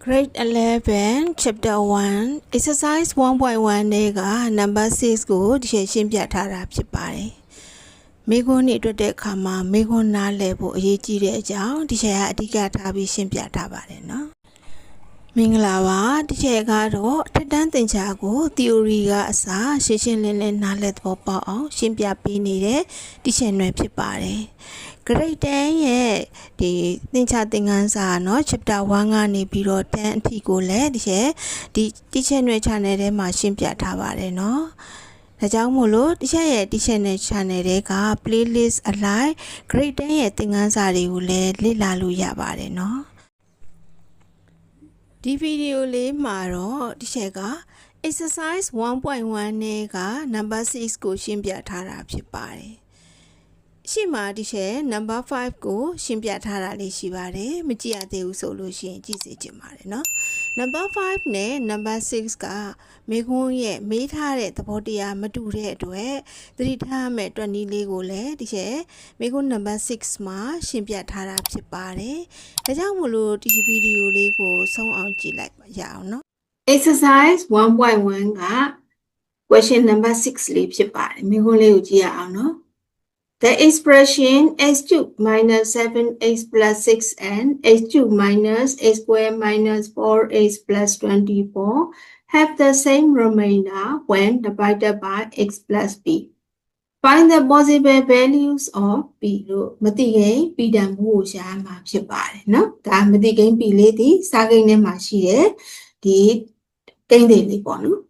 Grade 11 Chapter 1 Exercise 1.1 နဲ့က Number 6ကိုဒီချက်ရှင်းပြထားတာဖြစ်ပါတယ်။မိခွန်းနဲ့တွေ့တဲ့အခါမှာမိခွန်းနားလည်ဖို့အရေးကြီးတဲ့အကြောင်းဒီချက်ကအဓိကထားပြီးရှင်းပြထားပါတယ်နော်။မင်္ဂလာပါဒီချက်ကတော့ထက်တန်းသင်ကြားကို theory ကအစားရှင်းရှင်းလင်းလင်းနားလည်သဘောပေါက်အောင်ရှင်းပြပေးနေတဲ့ဒီချက်နယ်ဖြစ်ပါတယ်။ Grade 10ရဲ့ဒီသင်္ချာသင်ခန်းစာเนาะ Chapter 1ကနေပြီးတော့10အထိကိုလည်းဒီ channel ထဲမှာရှင်းပြထားပါတယ်เนาะဒါကြောင့်မို့လို့ဒီchannel ထဲက playlist အလိုက် Grade 10ရဲ့သင်ခန်းစာတွေကိုလည်းလေ့လာလို့ရပါတယ်เนาะဒီဗီဒီယိုလေးမှာတော့ဒီချက်က exercise 1.1 နဲ့က number 6ကိုရှင်းပြထားတာဖြစ်ပါတယ်ရှေ့မှာဒီချက် number 5ကိုရှင်းပြထားတာလေးရှိပါတယ်မကြည့်ရသေးဘူးဆိုလို့ရှိရင်ကြည့်စေချင်ပါတယ်เนาะ number 5နဲ့ number 6ကမိခွန်းရဲ့မေးထားတဲ့သဘောတရားမတူတဲ့အတွက်သတိထားမဲ့တွက်နည်းလေးကိုလည်းဒီချက်မိခွန်း number 6မှာရှင်းပြထားတာဖြစ်ပါတယ်ဒါကြောင့်မို့လို့ဒီဗီဒီယိုလေးကိုဆုံးအောင်ကြည့်လိုက်ပါရအောင်เนาะ exercise 1.1 က question number 6လေးဖြစ်ပါတယ်မိခွန်းလေးကိုကြည့်ရအောင်เนาะThe expression x cubed minus 7x plus 6 and x cubed minus x squared minus 4x plus 24 have the same remainder when divided by x plus b. Find the possible values of b လို့မသိကိန်း b တန်ဖိုးကိုရှာမှာဖြစ်ပါတယ်เนาะဒါမသိကိန်း b လေးဒီစာကိန်းထဲမှာရှိတဲ့ဒီကိန်းတွေလေးပေါ့နော်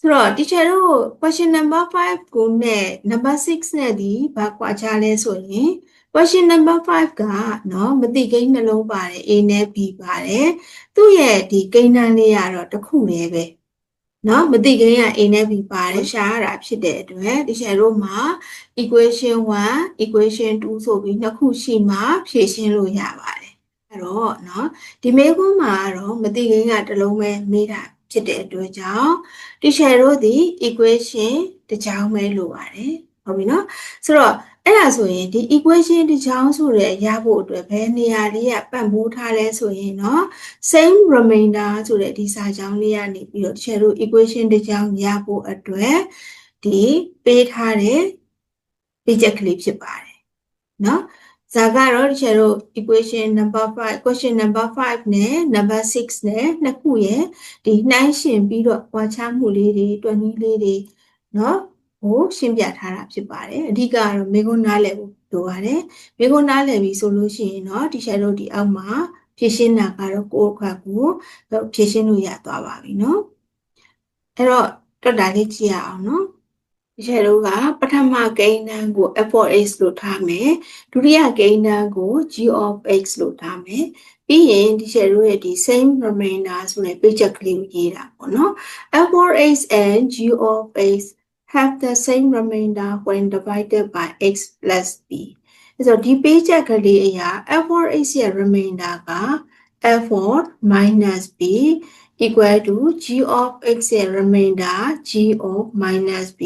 ဆိုတော့ teacher တို့ question number 5ကိုနဲ့ number 6နဲ့ဒီဘာကွာခြားလဲဆိုရင် question number 5ကเนาะမသိကိန်းနှလုံးပါတယ် a နဲ့ b ပါတယ်သူ့ရဲ့ဒီကိန်းတန်းလေးကတော့တစ်ခုတည်းပဲเนาะမသိကိန်းက a နဲ့ b ပါတယ်ရှားရတာဖြစ်တဲ့အတွက် teacher တို့မှာ equation 1 equation 2ဆိုပြီးနှစ်ခုရှိမှဖြည့်ရှင်းလို့ရပါတယ်အဲ့တော့เนาะဒီမေးခွန်းမှာတော့မသိကိန်းကတစ်လုံးပဲမေးတာဖြစ်တဲ့အတွက်ကြောင့် teacher တို့ဒီ equation တစ်ကြောင်းပဲလိုပါတယ်ဟုတ်ပြီနော်ဆိုတော့အဲ့ဒါဆိုရင်ဒီ equation တစ်ကြောင်းဆိုတဲ့ရဖို့အတွက်ဘယ်နေရာလေးကပံ့ပိုးထားလဲဆိုရင်เนาะ same remainder ဆိုတဲ့ဒီစာကြောင်းလေးကနေပြီးတော့ teacher တို့ equation တစ်ကြောင်းရဖို့အတွက်ဒီပေးထားတဲ့ပေးချက်ကလေးဖြစ်ပါတယ်เนาะဇာကတော့တချို့တို့ equation number 5 question number 5နဲ့ number 6နဲ့နှစ်ခုရဲ့ဒီနှိုင်းယှဉ်ပြီးတော့ကွာခြားမှုလေးတွေတွက်နည်းလေးတွေเนาะဟိုရှင်းပြထားတာဖြစ်ပါတယ်အဓိကကတော့မေခွန်းနားလည်ဖို့လိုပါတယ်မေခွန်းနားလည်ပြီဆိုလို့ရှိရင်เนาะတချို့တို့ဒီအောက်မှာဖြည့်ရှင်းတာကတော့ကိုယ့်အခါကိုဖြည့်ရှင်းလို့ရသွားပါပြီเนาะအဲ့တော့တွက်တာလေးကြည့်ရအောင်เนาะဒီချက်တို့ကပထမကိန်းတန်းကို f of x လို့ထားမယ်ဒုတိယကိန်းတန်းကို g of x လို့ထားမယ်ပြီးရင်ဒီချက်တို့ရဲ့ဒီ same remainder ဆိုတဲ့ ပေးချက်ကလေးကိုရေးတာပေါ့နော် f of x and g of x have the same remainder when divided by x plus b အဲ့တော့ဒီပေးချက်ကလေးအရာ f of x ရဲ့ remainder က f of minus b equal to g of x ရဲ့ remainder g of minus b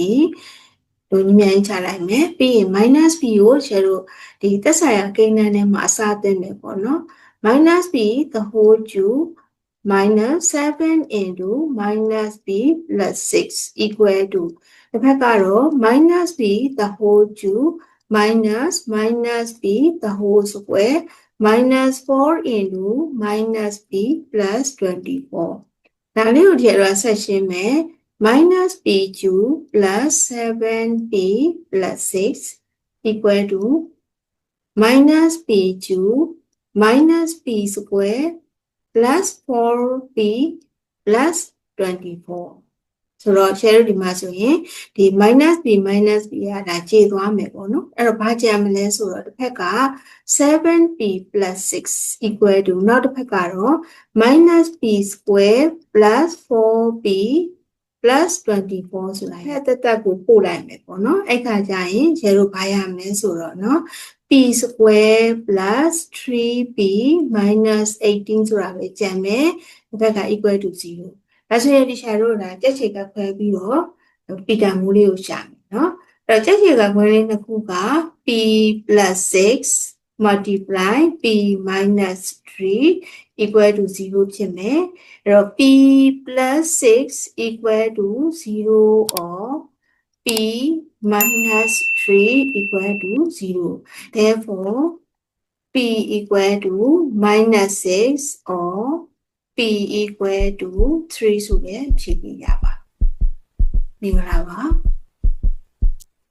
တို့ညီမချလိုက်မယ်ပြီးရင် minus b ကိုကျတော့ဒီသက်ဆိုင်ရာကိန်းတန်းထဲမှာအစားသင့်မယ်ပေါ့နော် minus b the whole cube minus 7 into minus b plus 6 equal to တစ်ဖက်ကတော့ minus b the whole cube minus b the whole square minus 4 into minus b plus 24ဒါလေးကိုထည့်ရဆက်ရှင်းမယ် minus b cube plus 7b plus 6 equal to minus b cube minus b square plus 4b plus 24ဆိုတော့ share ဒီမှာဆိုရင်ဒီ minus b ကဒါကျေသွားမယ်ပေါ့နော်အဲ့တော့ဘာကြံမလဲဆိုတော့တစ်ဖက်က 7b plus 6 equal to နောက်တစ်ဖက်ကတော့ minus b square plus 4b plus 24ဆိုတာအဲ့တက်ကိုပို့လိုက်မယ်ပေါ့နော်အဲ့ခါကျရင် share ဘာရမလဲဆိုတော့နော် p square plus 3b minus 18ဆိုတာပဲကြံမယ်တစ်ဖက်က equal to 0ဒါဆိုရင်ဒီရှာတို့ကကြက်ချေကခွဲပြီးတော့ပီတန်မိုးလေးကိုရှာမယ်เนาะအဲ့တော့ကြက်ချေကခွဲလေးနှစ်ခုက p plus 6 multiply p minus 3 equal to 0ဖြစ်မယ်အဲ့တော့ p plus 6 equal to 0 or p minus 3 equal to 0 therefore p equal to minus 6 or p equal to 3ဆိုတဲ့ဖြေပေးရပါမင်္ဂလာပါ